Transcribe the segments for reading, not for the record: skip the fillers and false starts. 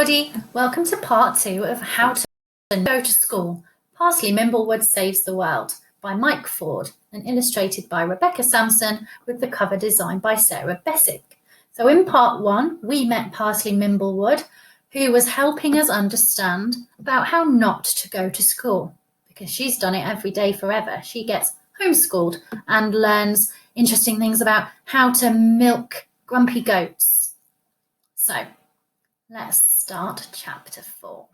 everybody, welcome to part 2 of How to Go to School, Parsley Mimblewood Saves the World by Mike Forde and illustrated by Rebecca Sampson with the cover designed by Sarah Bessick. So in part 1, we met Parsley Mimblewood, who was helping us understand about how not to go to school, because she's done it every day forever. She gets homeschooled and learns interesting things about how to milk grumpy goats. So let's start chapter 4.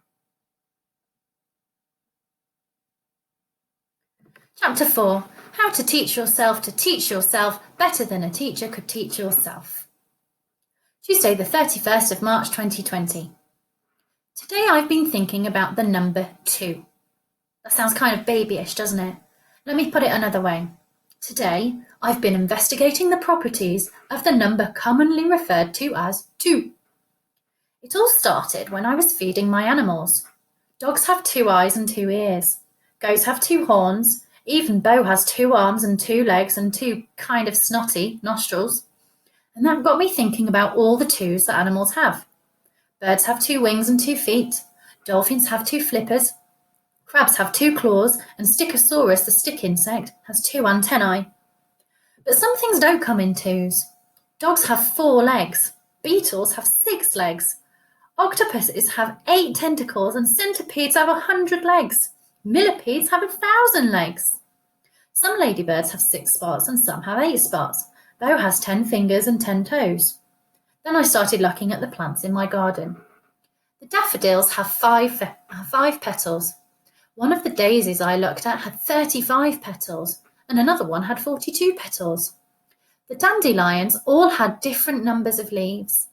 Chapter 4, how to teach yourself better than a teacher could teach yourself. Tuesday the 31st of March 2020. Today I've been thinking about the number 2. That sounds kind of babyish, doesn't it? Let me put it another way. Today I've been investigating the properties of the number commonly referred to as 2. It all started when I was feeding my animals. Dogs have 2 eyes and 2 ears. Goats have 2 horns. Even Bo has 2 arms and 2 legs and 2 kind of snotty nostrils. And that got me thinking about all the 2s that animals have. Birds have 2 wings and 2 feet. Dolphins have 2 flippers. Crabs have 2 claws. And Stichosaurus, the stick insect, has 2 antennae. But some things don't come in 2s. Dogs have 4 legs. Beetles have 6 legs. Octopuses have 8 tentacles and centipedes have 100 legs. Millipedes have 1,000 legs. Some ladybirds have 6 spots and some have 8 spots. Bo has 10 fingers and 10 toes. Then I started looking at the plants in my garden. The daffodils have 5 petals. One of the daisies I looked at had 35 petals and another one had 42 petals. The dandelions all had different numbers of leaves.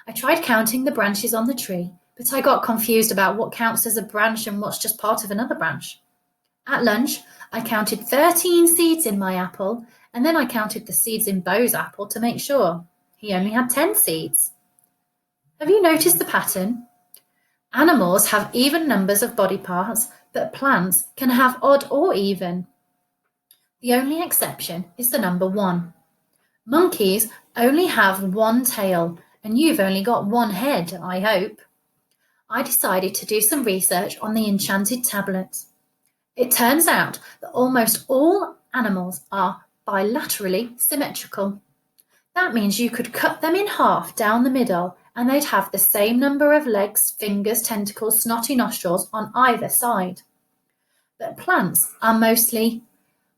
I tried counting the branches on the tree, but I got confused about what counts as a branch and what's just part of another branch. At lunch, I counted 13 seeds in my apple, and then I counted the seeds in Bo's apple to make sure. He only had 10 seeds. Have you noticed the pattern? Animals have even numbers of body parts, but plants can have odd or even. The only exception is the number 1. Monkeys only have 1 tail, and you've only got 1 head, I hope. I decided to do some research on the enchanted tablets. It turns out that almost all animals are bilaterally symmetrical. That means you could cut them in half down the middle and they'd have the same number of legs, fingers, tentacles, snotty nostrils on either side. But plants are mostly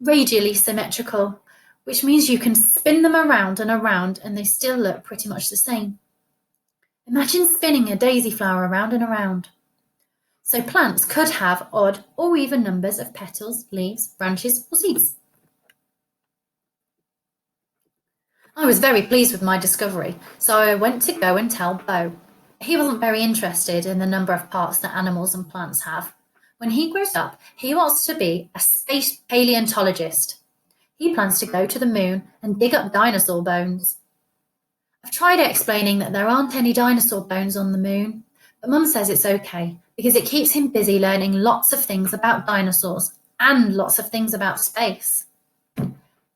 radially symmetrical, which means you can spin them around and around and they still look pretty much the same. Imagine spinning a daisy flower around and around. So plants could have odd or even numbers of petals, leaves, branches, or seeds. I was very pleased with my discovery, so I went to go and tell Bo. He wasn't very interested in the number of parts that animals and plants have. When he grows up, he wants to be a space paleontologist. He plans to go to the moon and dig up dinosaur bones. I've tried explaining that there aren't any dinosaur bones on the moon, but Mum says it's okay because it keeps him busy learning lots of things about dinosaurs and lots of things about space.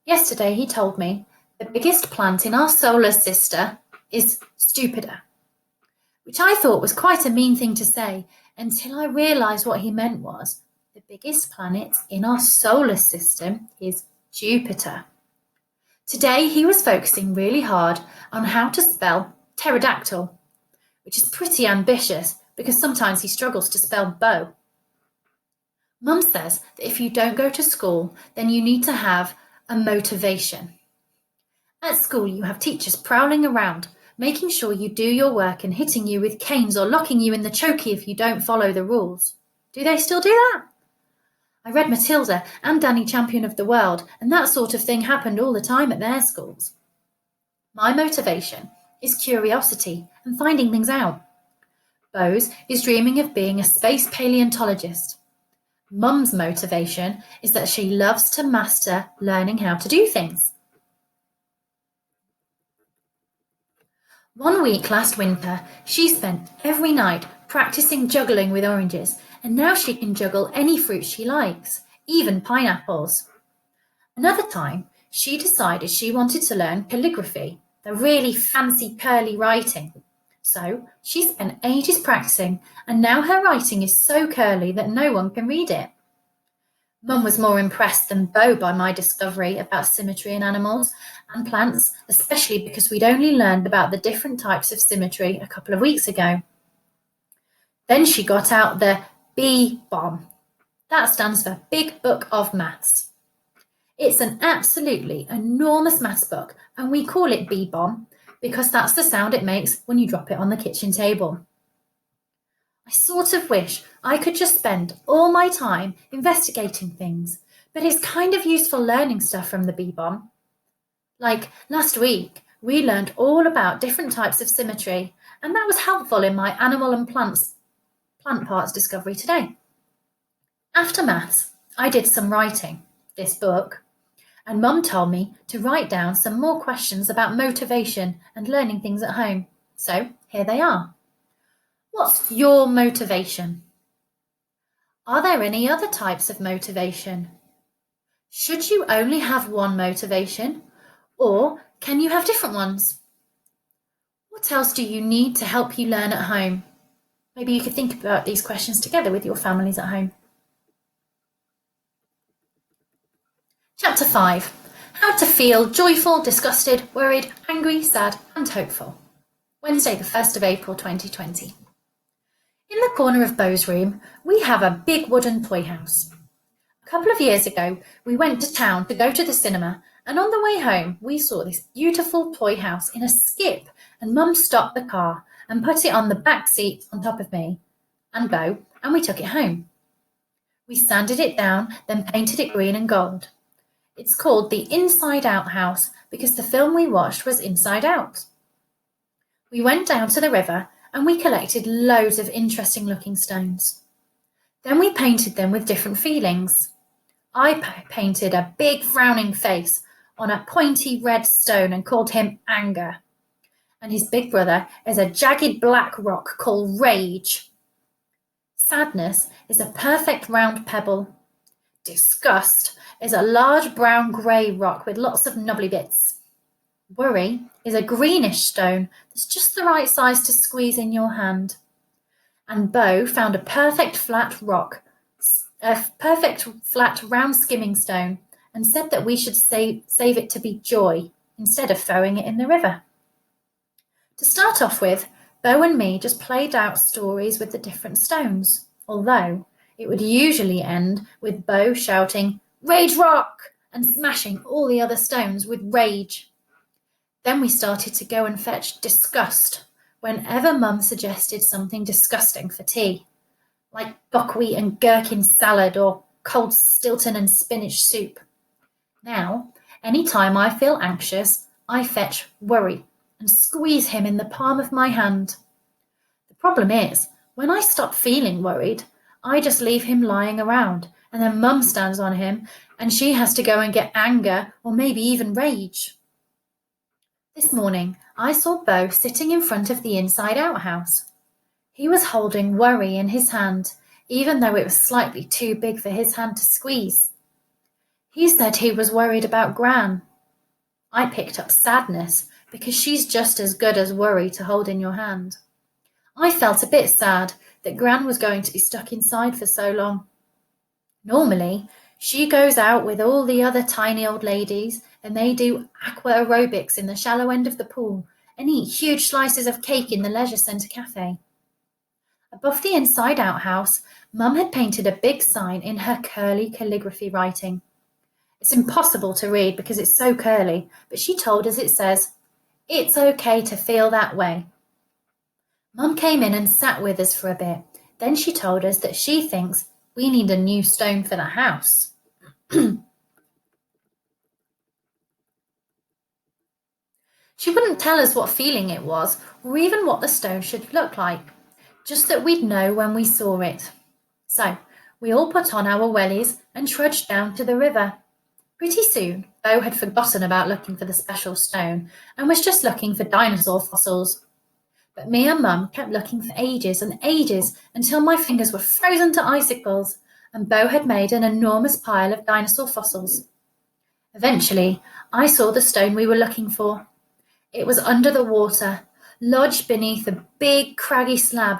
Yesterday he told me the biggest plant in our solar system is Stupida, which I thought was quite a mean thing to say until I realised what he meant was the biggest planet in our solar system is Jupiter. Today he was focusing really hard on how to spell pterodactyl, which is pretty ambitious because sometimes he struggles to spell bow. Mum says that if you don't go to school, then you need to have a motivation. At school you have teachers prowling around, making sure you do your work and hitting you with canes or locking you in the chokey if you don't follow the rules. Do they still do that? I read Matilda and Danny Champion of the World, and that sort of thing happened all the time at their schools. My motivation is curiosity and finding things out. Bo's is dreaming of being a space paleontologist. Mum's motivation is that she loves to master learning how to do things. 1 week last winter, she spent every night practicing juggling with oranges, and now she can juggle any fruit she likes, even pineapples. Another time, she decided she wanted to learn calligraphy, the really fancy curly writing. So she spent ages practicing, and now her writing is so curly that no one can read it. Mum was more impressed than Bo by my discovery about symmetry in animals and plants, especially because we'd only learned about the different types of symmetry a couple of weeks ago. Then she got out the B-bomb. That stands for Big Book of Maths. It's an absolutely enormous maths book, and we call it B-bomb because that's the sound it makes when you drop it on the kitchen table. I sort of wish I could just spend all my time investigating things, but it's kind of useful learning stuff from the B-bomb. Like last week, we learned all about different types of symmetry, and that was helpful in my animal and plant parts discovery today. After maths, I did some writing, this book, and Mum told me to write down some more questions about motivation and learning things at home. So here they are. What's your motivation? Are there any other types of motivation? Should you only have one motivation, or can you have different ones? What else do you need to help you learn at home? Maybe you could think about these questions together with your families at home. Chapter 5. How to feel joyful, disgusted, worried, angry, sad and hopeful. Wednesday the 1st of April 2020. In the corner of Bo's room, we have a big wooden toy house. A couple of years ago, we went to town to go to the cinema, and on the way home, we saw this beautiful toy house in a skip, and Mum stopped the car and put it on the back seat on top of me and Bo, and we took it home. We sanded it down, then painted it green and gold. It's called the Inside Out house because the film we watched was Inside Out. We went down to the river and we collected loads of interesting looking stones. Then we painted them with different feelings. I painted a big frowning face on a pointy red stone and called him Anger. And his big brother is a jagged black rock called Rage. Sadness is a perfect round pebble. Disgust is a large brown-grey rock with lots of knobbly bits. Worry is a greenish stone that's just the right size to squeeze in your hand. And Bo found a perfect flat rock, a perfect flat round skimming stone, and said that we should save it to be joy instead of throwing it in the river. To start off with, Bo and me just played out stories with the different stones, although it would usually end with Bo shouting, "Rage rock!" and smashing all the other stones with rage. Then we started to go and fetch disgust whenever Mum suggested something disgusting for tea, like buckwheat and gherkin salad or cold Stilton and spinach soup. Now, any time I feel anxious, I fetch worry and squeeze him in the palm of my hand. The problem is, when I stop feeling worried, I just leave him lying around, and then Mum stands on him and she has to go and get Anger or maybe even Rage. This morning, I saw Bo sitting in front of the Inside Out house. He was holding Worry in his hand, even though it was slightly too big for his hand to squeeze. He said he was worried about Gran. I picked up Sadness because she's just as good as Worry to hold in your hand. I felt a bit sad that Gran was going to be stuck inside for so long. Normally, she goes out with all the other tiny old ladies and they do aqua aerobics in the shallow end of the pool and eat huge slices of cake in the leisure centre cafe. Above the Inside Out house, Mum had painted a big sign in her curly calligraphy writing. It's impossible to read because it's so curly, but she told us it says, "It's okay to feel that way." Mum came in and sat with us for a bit. Then she told us that she thinks we need a new stone for the house. She wouldn't tell us what feeling it was or even what the stone should look like, just that we'd know when we saw it. So we all put on our wellies and trudged down to the river. Pretty soon, Bo had forgotten about looking for the special stone and was just looking for dinosaur fossils. But me and Mum kept looking for ages and ages until my fingers were frozen to icicles and Bo had made an enormous pile of dinosaur fossils. Eventually, I saw the stone we were looking for. It was under the water, lodged beneath a big craggy slab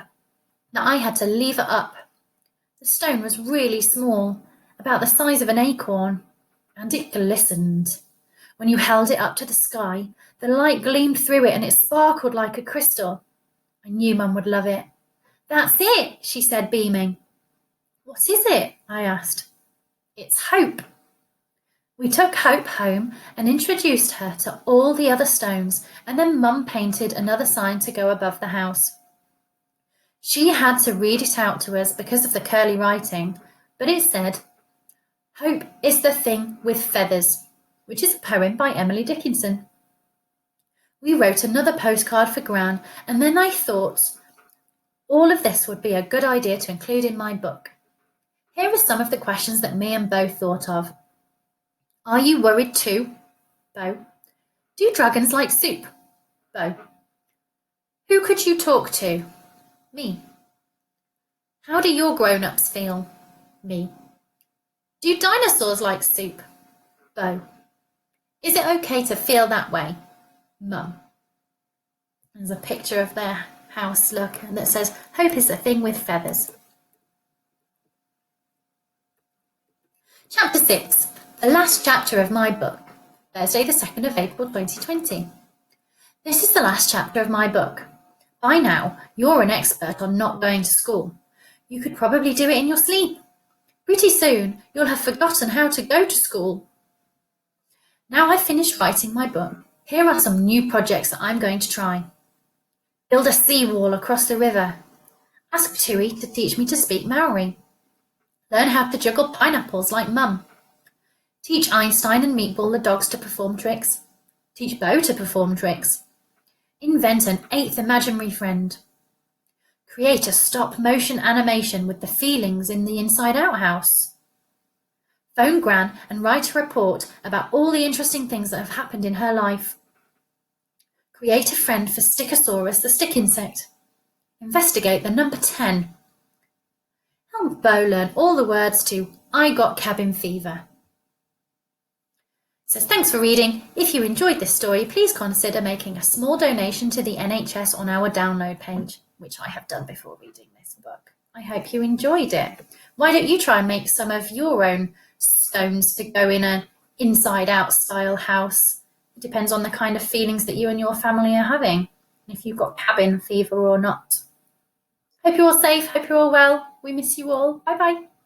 that I had to lever up. The stone was really small, about the size of an acorn, and it glistened. When you held it up to the sky, the light gleamed through it and it sparkled like a crystal. I knew Mum would love it. "That's it," she said, beaming. "What is it?" I asked. "It's Hope." We took Hope home and introduced her to all the other stones, and then Mum painted another sign to go above the house. She had to read it out to us because of the curly writing, but it said, "Hope is the thing with feathers," which is a poem by Emily Dickinson. We wrote another postcard for Gran, and then I thought all of this would be a good idea to include in my book. Here are some of the questions that me and Bo thought of. Are you worried too? Bo. Do dragons like soup? Bo. Who could you talk to? Me. How do your grown-ups feel? Me. Do dinosaurs like soup? Bo. Is it okay to feel that way? Mum. There's a picture of their house, look, that says, "Hope is the thing with feathers." Chapter 6. The last chapter of my book, Thursday the 2nd of April 2020. This is the last chapter of my book. By now, you're an expert on not going to school. You could probably do it in your sleep. Pretty soon, you'll have forgotten how to go to school. Now I've finished writing my book, here are some new projects that I'm going to try. Build a seawall across the river. Ask Tui to teach me to speak Maori. Learn how to juggle pineapples like Mum. Teach Einstein and Meatball the dogs to perform tricks. Teach Bo to perform tricks. Invent an 8th imaginary friend. Create a stop-motion animation with the feelings in the Inside Out house. Phone Gran and write a report about all the interesting things that have happened in her life. Create a friend for Stickosaurus, the stick insect. Investigate the number 10. Help Bo learn all the words to "I Got Cabin Fever." So thanks for reading. If you enjoyed this story, please consider making a small donation to the NHS on our download page, which I have done before reading this book. I hope you enjoyed it. Why don't you try and make some of your own stones to go in an inside-out style house? It depends on the kind of feelings that you and your family are having, if you've got cabin fever or not. Hope you're all safe, hope you're all well. We miss you all. Bye-bye.